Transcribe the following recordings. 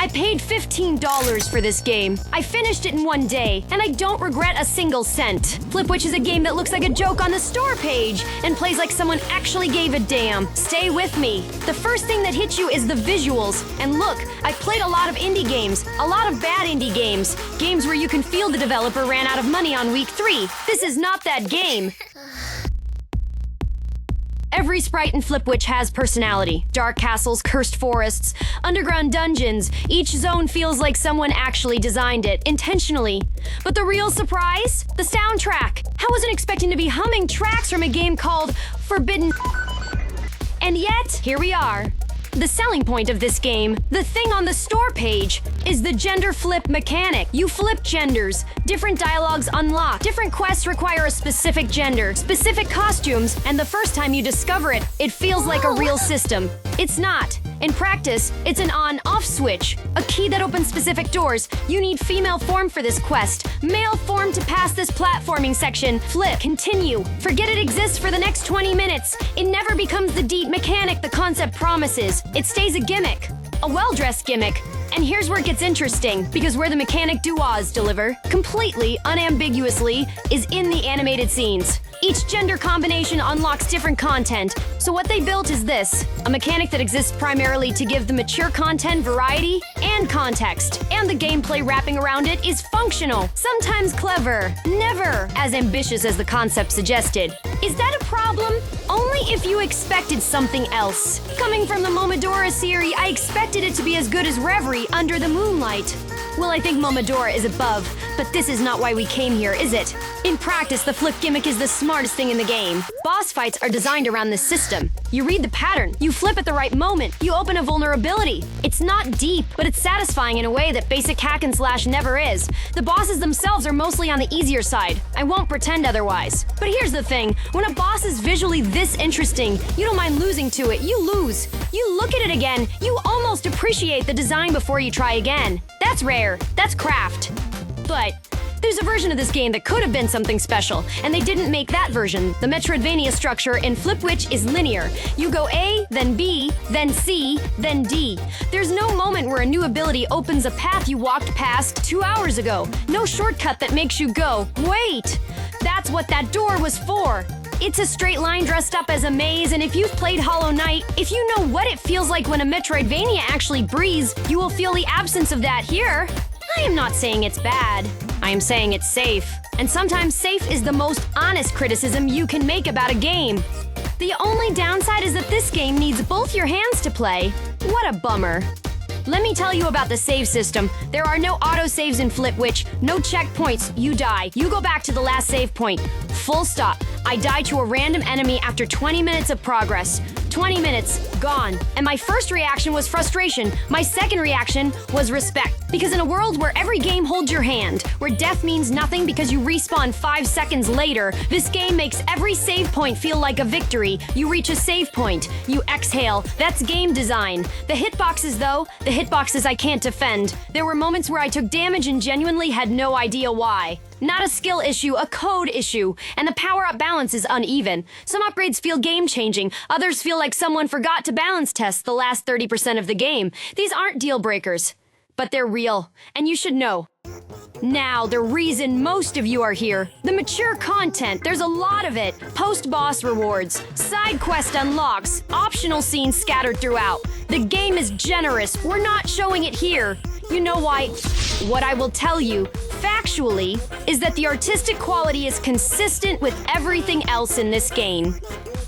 I paid $15 for this game. I finished it in one day, and I don't regret a single cent. FlipWitch is a game that looks like a joke on the store page and plays like someone actually gave a damn. Stay with me. The first thing that hits you is the visuals. And look, I've played a lot of indie games, a lot of bad indie games. Games where you can feel the developer ran out of money on week 3. This is not that game. Every sprite in FlipWitch has personality. Dark castles, cursed forests, underground dungeons. Each zone feels like someone actually designed it, intentionally. But the real surprise? The soundtrack. I wasn't expecting to be humming tracks from a game called Forbidden. And yet, here we are. The selling point of this game, the thing on the store page, is the gender flip mechanic. You flip genders, different dialogues unlock, different quests require a specific gender, specific costumes, and the first time you discover it, it feels like a real system. It's not. In practice, it's an on-off switch, a key that opens specific doors. You need female form for this quest, male form to pass this platforming section. Flip, continue. Forget it exists for the next 20 minutes. It never becomes the deep mechanic the concept promises. It stays a gimmick, a well-dressed gimmick. And here's where it gets interesting, because where the mechanic duos deliver, completely, unambiguously, is in the animated scenes. Each gender combination unlocks different content, so what they built is this, a mechanic that exists primarily to give the mature content variety and context, and the gameplay wrapping around it is functional, sometimes clever, never as ambitious as the concept suggested. Is that a problem? Only if you expected something else. Coming from the Momodora series, I expected it to be as good as Reverie Under the Moonlight. Well, I think Momodora is above, but this is not why we came here, is it? In practice, the flip gimmick is the smartest thing in the game. Boss fights are designed around this system. You read the pattern, you flip at the right moment, you open a vulnerability. It's not deep, but it's satisfying in a way that basic hack and slash never is. The bosses themselves are mostly on the easier side. I won't pretend otherwise. But here's the thing, when a boss is visually this interesting, you don't mind losing to it, you lose. You look at it again, you almost appreciate the design before you try again. That's rare, that's craft. But there's a version of this game that could have been something special, and they didn't make that version. The metroidvania structure in FlipWitch is linear. You go A, then B, then C, then D. There's no moment where a new ability opens a path you walked past 2 hours ago. No shortcut that makes you go, wait! That's what that door was for. It's a straight line dressed up as a maze, and if you've played Hollow Knight, if you know what it feels like when a metroidvania actually breathes, you will feel the absence of that here. I am not saying it's bad. I am saying it's safe. And sometimes safe is the most honest criticism you can make about a game. The only downside is that this game needs both your hands to play. What a bummer. Let me tell you about the save system. There are no autosaves in FlipWitch, no checkpoints. You die. You go back to the last save point. Full stop. I die to a random enemy after 20 minutes of progress. 20 minutes, gone. And my first reaction was frustration. My second reaction was respect. Because in a world where every game holds your hand, where death means nothing because you respawn 5 seconds later, this game makes every save point feel like a victory. You reach a save point, you exhale. That's game design. The hitboxes though, the hitboxes I can't defend. There were moments where I took damage and genuinely had no idea why. Not a skill issue, a code issue, and the power-up balance is uneven. Some upgrades feel game-changing, others feel like someone forgot to balance test the last 30% of the game. These aren't deal breakers, but they're real, and you should know. Now, the reason most of you are here. The mature content, there's a lot of it. Post-boss rewards, side quest unlocks, optional scenes scattered throughout. The game is generous, we're not showing it here. You know why? What I will tell you, factually, is that the artistic quality is consistent with everything else in this game.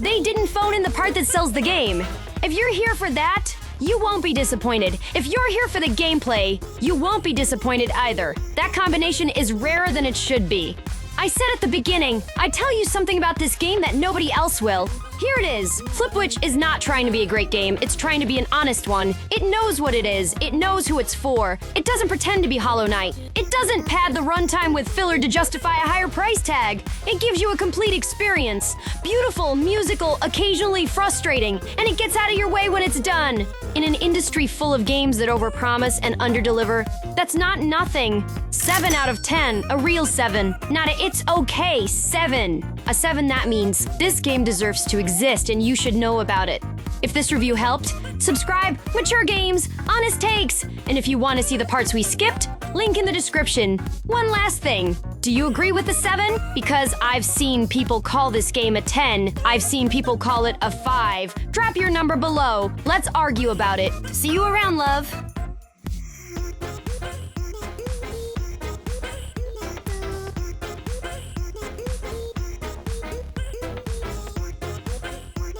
They didn't phone in the part that sells the game. If you're here for that, you won't be disappointed. If you're here for the gameplay, you won't be disappointed either. That combination is rarer than it should be. I said at the beginning, I'd tell you something about this game that nobody else will. Here it is. FlipWitch is not trying to be a great game, it's trying to be an honest one. It knows what it is, it knows who it's for. It doesn't pretend to be Hollow Knight. It doesn't pad the runtime with filler to justify a higher price tag. It gives you a complete experience. Beautiful, musical, occasionally frustrating, and it gets out of your way when it's done. In an industry full of games that overpromise and underdeliver, that's not nothing. 7 out of 10, a real 7. Not a it's okay 7. A 7 that means this game deserves to exist and you should know about it. If this review helped, subscribe, mature games, honest takes, and if you want to see the parts we skipped, link in the description. One last thing. Do you agree with the 7? Because I've seen people call this game a 10. I've seen people call it a 5. Drop your number below. Let's argue about it. See you around, love.